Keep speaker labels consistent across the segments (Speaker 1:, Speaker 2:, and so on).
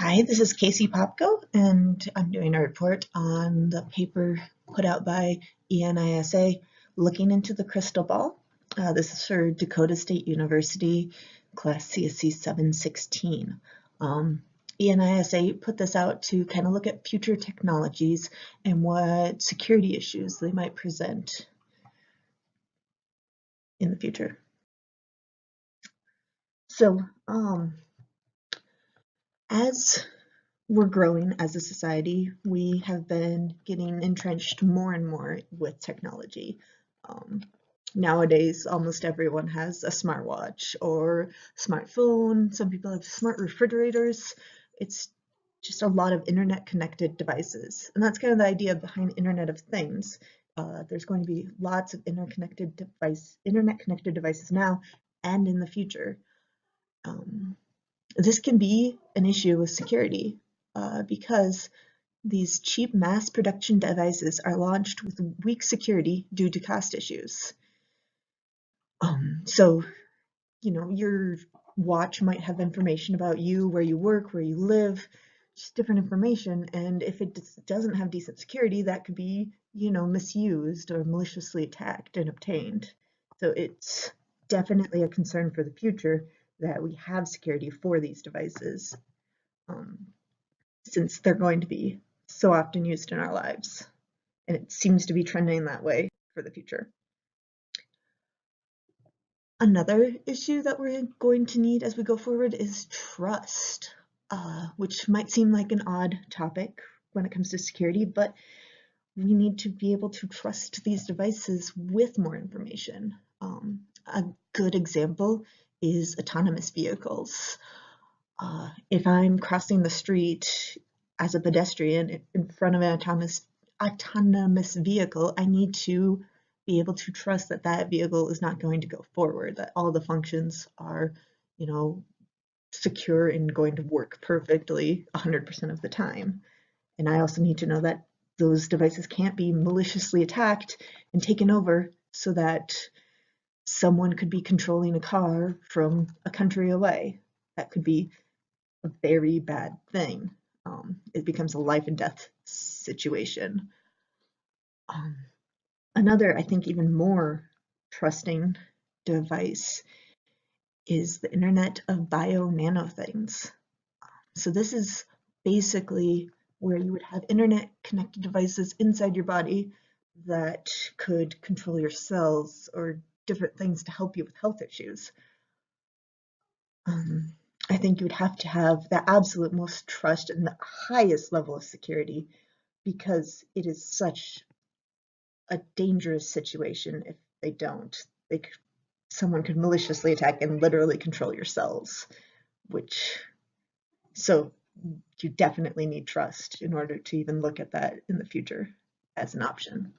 Speaker 1: Hi, this is Popko, and I'm doing a report on the paper put out by ENISA looking into the crystal ball. This is for Dakota State University, class CSC716. ENISA put this out to kind of look at future technologies and what security issues they might present in the future. So, as we're growing as a society, we have been getting entrenched more and more with technology. Nowadays, almost everyone has a smartwatch or smartphone. Some people have smart refrigerators. It's just a lot of internet connected devices. And that's kind of the idea behind Internet of Things. There's going to be lots of internet connected devices now and in the future. This can be an issue with security because these cheap mass production devices are launched with weak security due to cost issues. So, your watch might have information about you, where you work, where you live, just different information. And if it doesn't have decent security, that could be, misused or maliciously attacked and obtained. So it's definitely a concern for the future that we have security for these devices, since they're going to be so often used in our lives. And it seems to be trending that way for the future. Another issue that we're going to need as we go forward is trust, which might seem like an odd topic when it comes to security, but we need to be able to trust these devices with more information. A good example is autonomous vehicles. If I'm crossing the street as a pedestrian in front of an autonomous vehicle, I need to be able to trust that that vehicle is not going to go forward, that all the functions are, secure and going to work perfectly 100% of the time. And I also need to know that those devices can't be maliciously attacked and taken over so that someone could be controlling a car from a country away. That could be a very bad thing. It becomes a life and death situation. Another, I think, even more trusting device is the Internet of Bio-Nano Things. So this is basically where you would have internet connected devices inside your body that could control your cells or different things to help you with health issues. I think you would have to have the absolute most trust and the highest level of security, because it is such a dangerous situation if they don't. Someone could maliciously attack and literally control your cells, so you definitely need trust in order to even look at that in the future as an option.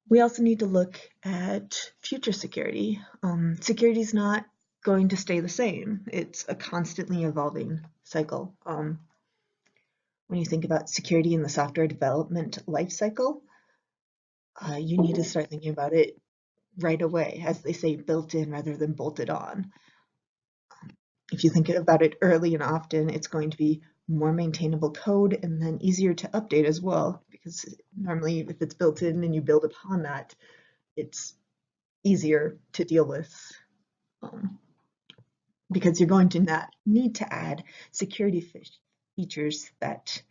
Speaker 1: We also need to look at future security. Security is not going to stay the same. It's a constantly evolving cycle. When you think about security in the software development lifecycle, you need to start thinking about it right away, as they say, built in rather than bolted on. If you think about it early and often, it's going to be more maintainable code and then easier to update as well, because normally if it's built in and you build upon that, it's easier to deal with, because you're going to need to add security features that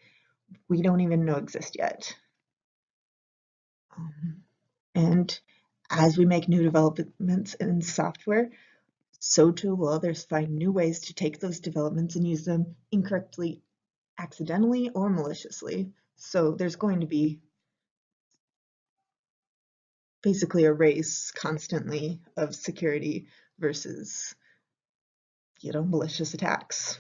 Speaker 1: we don't even know exist yet. And as we make new developments in software, so too will others find new ways to take those developments and use them incorrectly, accidentally, or maliciously. So there's going to be basically a race constantly of security versus, malicious attacks.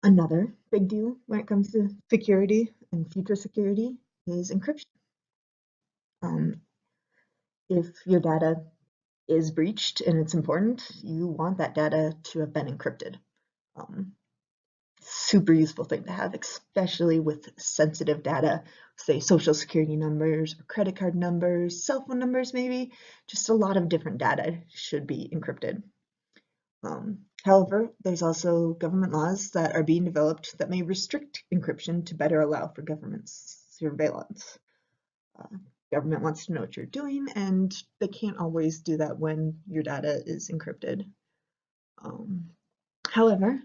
Speaker 1: Another big deal when it comes to security and future security is encryption. If your data is breached and it's important, you want that data to have been encrypted. super useful thing to have, especially with sensitive data, say social security numbers, or credit card numbers, cell phone numbers maybe. Just a lot of different data should be encrypted. However, there's also government laws that are being developed that may restrict encryption to better allow for government surveillance. Government wants to know what you're doing, and they can't always do that when your data is encrypted. However,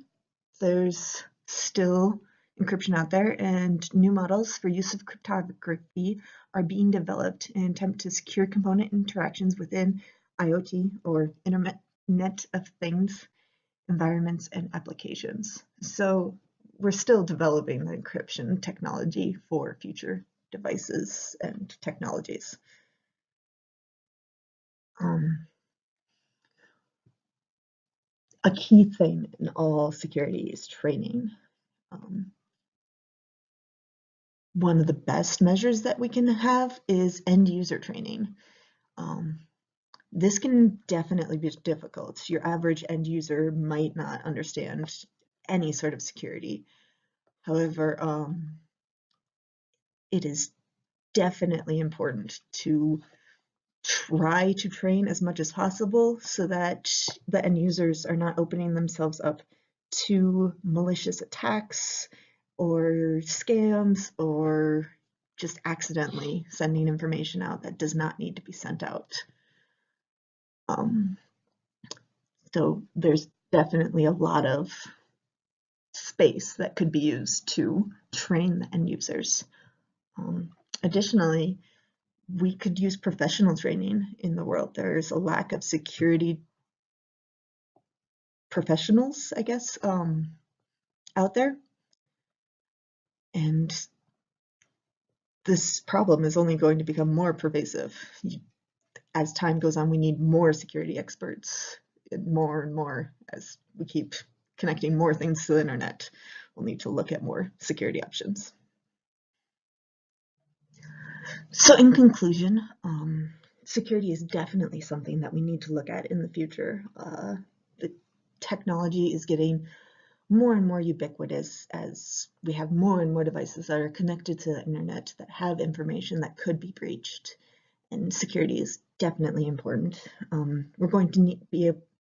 Speaker 1: there's still encryption out there, and new models for use of cryptography are being developed in an attempt to secure component interactions within IoT, or Internet of Things, environments and applications. So we're still developing the encryption technology for future devices and technologies. A key thing in all security is training. One of the best measures that we can have is end user training. This can definitely be difficult. Your average end user might not understand any sort of security. However, it is definitely important to try to train as much as possible so that the end users are not opening themselves up to malicious attacks or scams, or just accidentally sending information out that does not need to be sent out. So there's definitely a lot of space that could be used to train the end users. Additionally, we could use professional training in the world. There's a lack of security professionals, I guess, out there. And this problem is only going to become more pervasive. As time goes on, we need more security experts, more and more. As we keep connecting more things to the internet, we'll need to look at more security options. So in conclusion, security is definitely something that we need to look at in the future. The technology is getting more and more ubiquitous as we have more and more devices that are connected to the internet that have information that could be breached, and security is definitely important. We're going to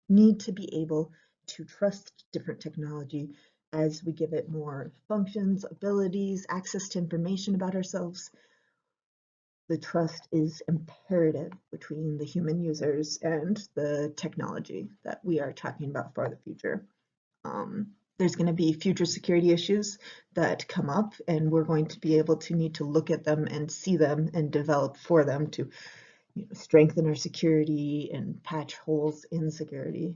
Speaker 1: need to be able to trust different technology as we give it more functions, abilities, access to information about ourselves. The trust is imperative between the human users and the technology that we are talking about for the future. There's going to be future security issues that come up, and we're going to be able to need to look at them and see them and develop for them to strengthen our security and patch holes in security.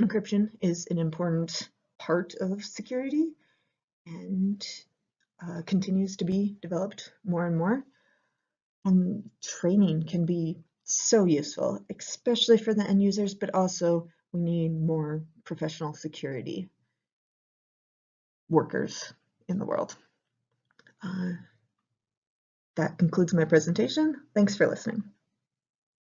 Speaker 1: Encryption is an important part of security and continues to be developed more and more. And training can be so useful, especially for the end users, but also we need more professional security workers in the world. That concludes my presentation. Thanks for listening.